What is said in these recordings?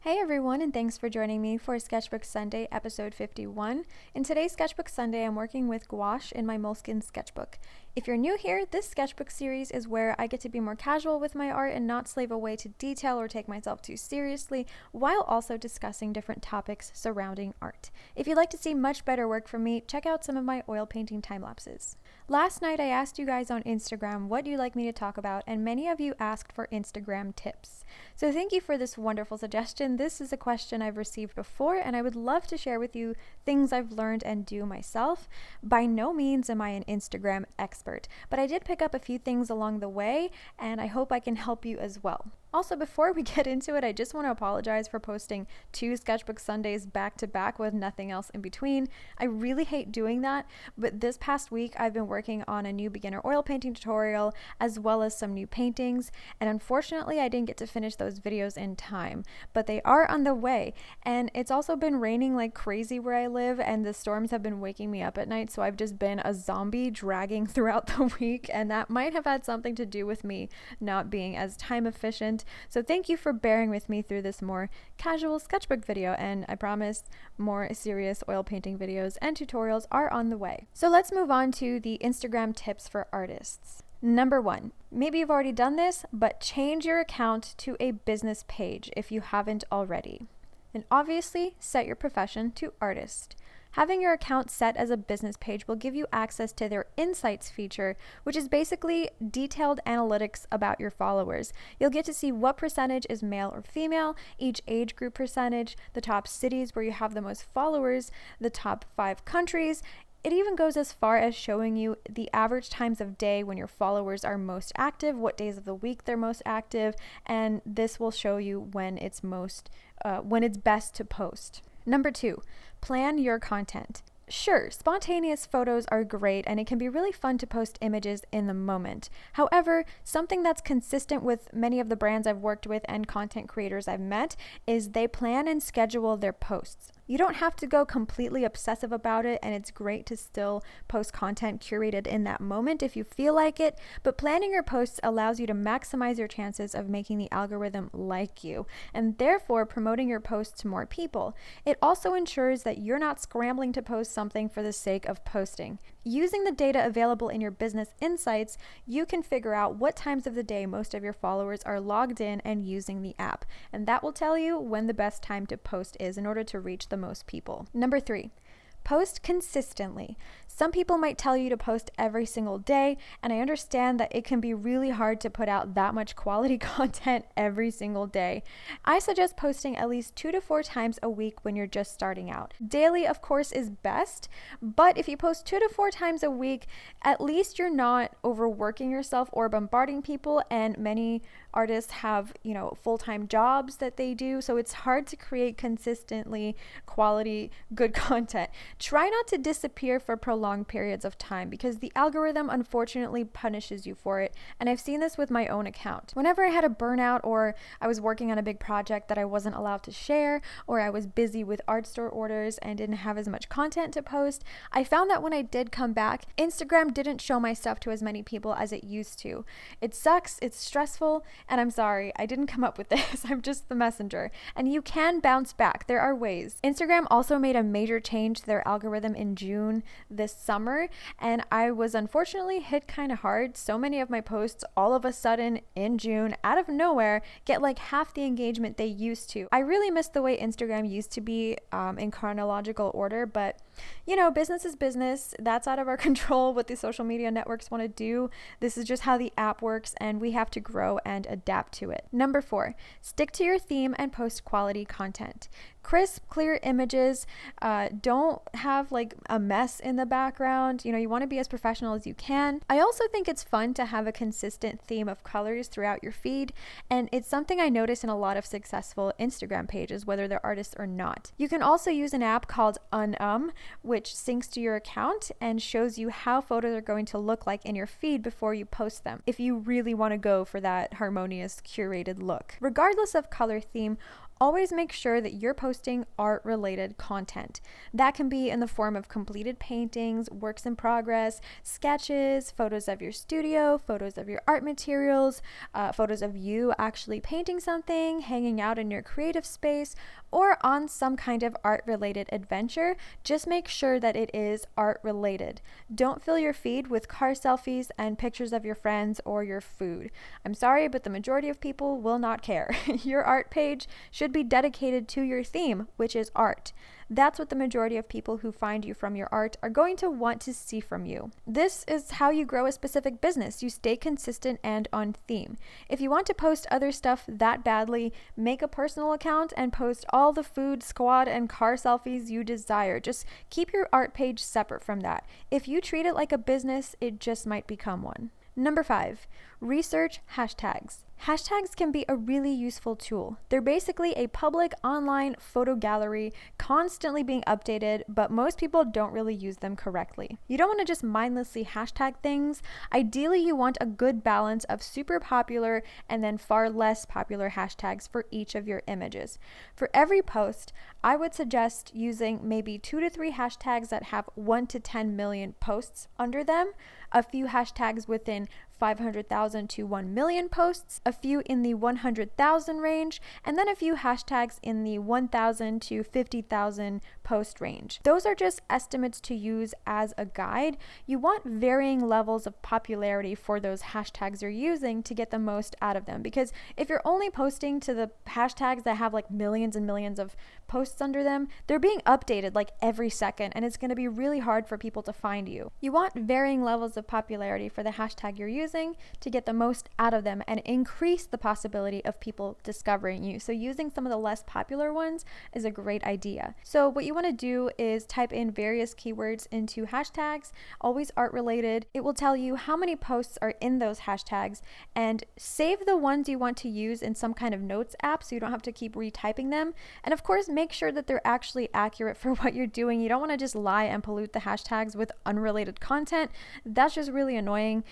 Hey everyone, and thanks for joining me for Sketchbook Sunday, episode 51. In today's Sketchbook Sunday, I'm working with gouache in my moleskine sketchbook. If you're new here, this sketchbook series is where I get to be more casual with my art and not slave away to detail or take myself too seriously, while also discussing different topics surrounding art. If you'd like to see much better work from me, check out some of my oil painting time lapses. Last night I asked you guys on Instagram what you'd like me to talk about, and many of you asked for Instagram tips. So thank you for this wonderful suggestion. This is a question I've received before, and I would love to share with you things I've learned and do myself. By no means am I an Instagram expert, but I did pick up a few things along the way, and I hope I can help you as well. Also, before we get into it, I just want to apologize for posting 2 Sketchbook Sundays back to back with nothing else in between. I really hate doing that, but this past week I've been working on a new beginner oil painting tutorial as well as some new paintings, and unfortunately I didn't get to finish those videos in time, but they are on the way. And it's also been raining like crazy where I live, and the storms have been waking me up at night, so I've just been a zombie dragging throughout the week, and that might have had something to do with me not being as time efficient. So thank you for bearing with me through this more casual sketchbook video, and I promise more serious oil painting videos and tutorials are on the way. So let's move on to the Instagram tips for artists. Number 1, maybe you've already done this, but change your account to a business page if you haven't already. And obviously, set your profession to artist. Having your account set as a business page will give you access to their insights feature, which is basically detailed analytics about your followers. You'll get to see what percentage is male or female, each age group percentage, the top cities where you have the most followers, the top 5 countries. It even goes as far as showing you the average times of day when your followers are most active, what days of the week they're most active, and this will show you when it's best to post. Number 2, plan your content. Sure, spontaneous photos are great and it can be really fun to post images in the moment. However, something that's consistent with many of the brands I've worked with and content creators I've met is they plan and schedule their posts. You don't have to go completely obsessive about it, and it's great to still post content curated in that moment if you feel like it, but planning your posts allows you to maximize your chances of making the algorithm like you, and therefore promoting your posts to more people. It also ensures that you're not scrambling to post something for the sake of posting. Using the data available in your business insights, you can figure out what times of the day most of your followers are logged in and using the app, and that will tell you when the best time to post is in order to reach the most people. Number 3, post consistently. Some people might tell you to post every single day, and I understand that it can be really hard to put out that much quality content every single day. I suggest posting at least 2 to 4 times a week when you're just starting out. Daily, of course, is best, but if you post 2 to 4 times a week, at least you're not overworking yourself or bombarding people, and many artists have, full-time jobs that they do, so it's hard to create consistently quality, good content. Try not to disappear for prolonged periods of time because the algorithm unfortunately punishes you for it, and I've seen this with my own account. Whenever I had a burnout or I was working on a big project that I wasn't allowed to share, or I was busy with art store orders and didn't have as much content to post, I found that when I did come back, Instagram didn't show my stuff to as many people as it used to. It sucks, it's stressful, and I'm sorry, I didn't come up with this. I'm just the messenger. And you can bounce back. There are ways. Instagram also made a major change to their algorithm in June this summer, and I was unfortunately hit kind of hard. So many of my posts all of a sudden in June, out of nowhere, get like half the engagement they used to. I really miss the way Instagram used to be in chronological order, but business is business. That's out of our control what the social media networks want to do. This is just how the app works, and we have to grow and adapt to it. Number 4, stick to your theme and post quality content. Crisp, clear images. Don't have like a mess in the background. You want to be as professional as you can. I also think it's fun to have a consistent theme of colors throughout your feed, and it's something I notice in a lot of successful Instagram pages, whether they're artists or not. You can also use an app called which syncs to your account and shows you how photos are going to look like in your feed before you post them, if you really want to go for that harmonious, curated look. Regardless of color theme, always make sure that you're posting art-related content. That can be in the form of completed paintings, works in progress, sketches, photos of your studio, photos of your art materials, photos of you actually painting something, hanging out in your creative space, or on some kind of art-related adventure. Just make sure that it is art-related. Don't fill your feed with car selfies and pictures of your friends or your food. I'm sorry, but the majority of people will not care. Your art page should be dedicated to your theme, which is art. That's what the majority of people who find you from your art are going to want to see from you. This is how you grow a specific business. You stay consistent and on theme. If you want to post other stuff that badly, make a personal account and post all the food, squad, and car selfies you desire. Just keep your art page separate from that. If you treat it like a business, it just might become one. Number 5, research hashtags. Hashtags can be a really useful tool. They're basically a public online photo gallery constantly being updated, but most people don't really use them correctly. You don't want to just mindlessly hashtag things. Ideally, you want a good balance of super popular and then far less popular hashtags for each of your images. For every post, I would suggest using maybe 2 to 3 hashtags that have 1 to 10 million posts under them, a few hashtags within 500,000 to 1 million posts, a few in the 100,000 range, and then a few hashtags in the 1,000 to 50,000 post range. Those are just estimates to use as a guide. You want varying levels of popularity for those hashtags you're using to get the most out of them, because if you're only posting to the hashtags that have like millions and millions of posts under them, they're being updated like every second, and it's going to be really hard for people to find you. You want varying levels of popularity for the hashtag you're using to get the most out of them and increase the possibility of people discovering you. So using some of the less popular ones is a great idea. So what you want to do is type in various keywords into hashtags, always art related. It will tell you how many posts are in those hashtags, and save the ones you want to use in some kind of notes app so you don't have to keep retyping them. And of course, make sure that they're actually accurate for what you're doing. You don't want to just lie and pollute the hashtags with unrelated content. That's just really annoying.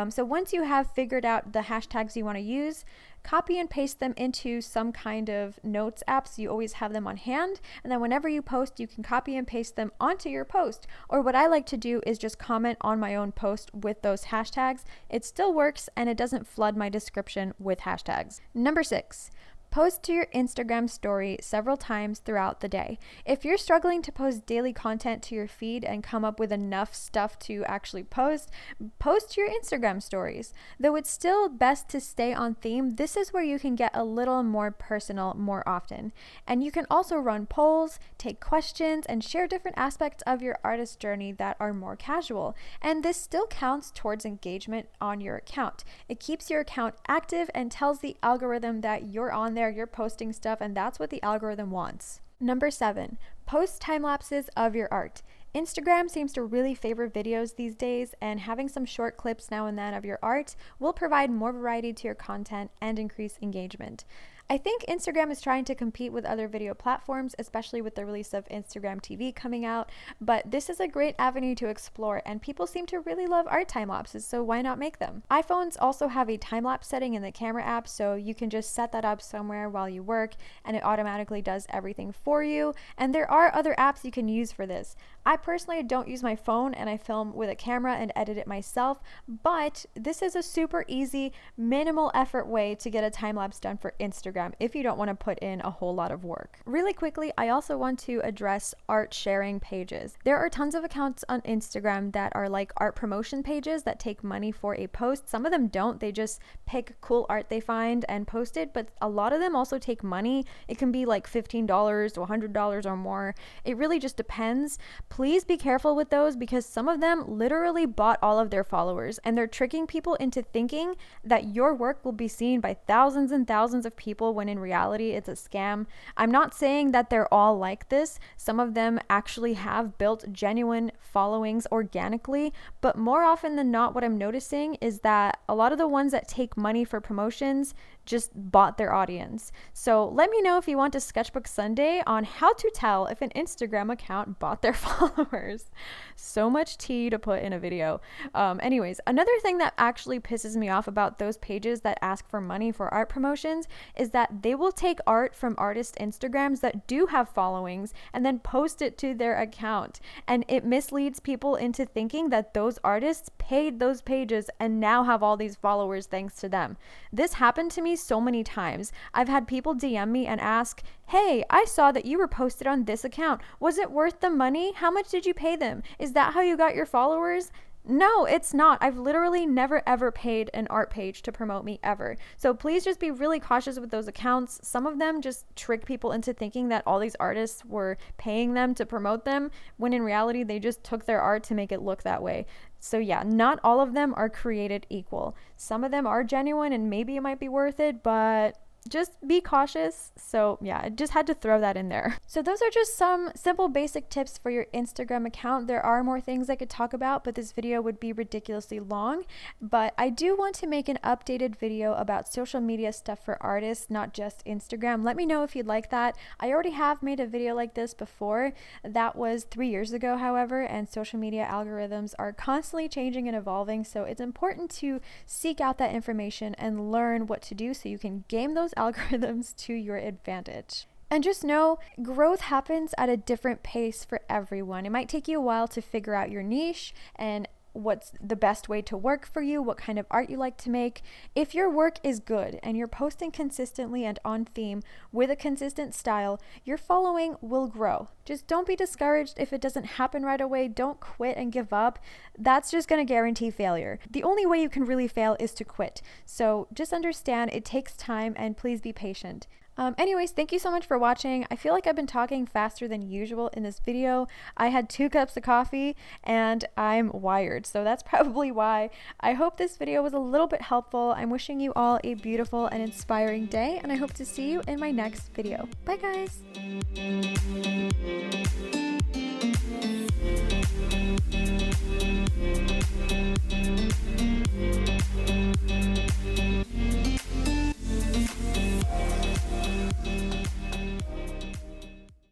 So once you have figured out the hashtags you want to use, copy and paste them into some kind of notes app so you always have them on hand, and then whenever you post, you can copy and paste them onto your post. Or what I like to do is just comment on my own post with those hashtags. It still works and it doesn't flood my description with hashtags. Number 6, post to your Instagram story several times throughout the day. If you're struggling to post daily content to your feed and come up with enough stuff to actually post to your Instagram stories. Though it's still best to stay on theme, this is where you can get a little more personal more often. And you can also run polls, take questions, and share different aspects of your artist journey that are more casual. And this still counts towards engagement on your account. It keeps your account active and tells the algorithm that you're on there, you're posting stuff, and that's what the algorithm wants. Number 7, post time lapses of your art. Instagram seems to really favor videos these days, and having some short clips now and then of your art will provide more variety to your content and increase engagement. I think Instagram is trying to compete with other video platforms, especially with the release of Instagram TV coming out, but this is a great avenue to explore, and people seem to really love art time lapses, so why not make them? iPhones also have a time lapse setting in the camera app, so you can just set that up somewhere while you work and it automatically does everything for you. And there are other apps you can use for this. I personally don't use my phone and I film with a camera and edit it myself, but this is a super easy, minimal effort way to get a time lapse done for Instagram if you don't want to put in a whole lot of work. Really quickly, I also want to address art sharing pages. There are tons of accounts on Instagram that are like art promotion pages that take money for a post. Some of them don't, they just pick cool art they find and post it, but a lot of them also take money. It can be like $15 to $100 or more. It really just depends. Please be careful with those, because some of them literally bought all of their followers and they're tricking people into thinking that your work will be seen by thousands and thousands of people when in reality it's a scam. I'm not saying that they're all like this. Some of them actually have built genuine followings organically, but more often than not, what I'm noticing is that a lot of the ones that take money for promotions just bought their audience. So let me know if you want a Sketchbook Sunday on how to tell if an Instagram account bought their followers. So much tea to put in a video. Anyways, another thing that actually pisses me off about those pages that ask for money for art promotions is that they will take art from artist Instagrams that do have followings and then post it to their account. And it misleads people into thinking that those artists paid those pages and now have all these followers thanks to them. This happened to me so many times. I've had people DM me and ask, hey, I saw that you were posted on this account. Was it worth the money? How much did you pay them? Is that how you got your followers? No, it's not. I've literally never ever paid an art page to promote me ever. So please just be really cautious with those accounts. Some of them just trick people into thinking that all these artists were paying them to promote them, when in reality they just took their art to make it look that way. So yeah, not all of them are created equal. Some of them are genuine and maybe it might be worth it, but just be cautious. So yeah, I just had to throw that in there. So those are just some simple basic tips for your Instagram account. There are more things I could talk about, but this video would be ridiculously long. But I do want to make an updated video about social media stuff for artists, not just Instagram. Let me know if you'd like that. I already have made a video like this before. That was 3 years ago, however, and social media algorithms are constantly changing and evolving. So it's important to seek out that information and learn what to do so you can game those algorithms to your advantage. And just know, growth happens at a different pace for everyone. It might take you a while to figure out your niche and what's the best way to work for you, what kind of art you like to make. If your work is good and you're posting consistently and on theme with a consistent style, your following will grow. Just don't be discouraged if it doesn't happen right away. Don't quit and give up. That's just going to guarantee failure. The only way you can really fail is to quit. So just understand it takes time and please be patient. Anyways, thank you so much for watching. I feel like I've been talking faster than usual in this video. I had 2 cups of coffee and I'm wired, so that's probably why. I hope this video was a little bit helpful. I'm wishing you all a beautiful and inspiring day, and I hope to see you in my next video. Bye guys!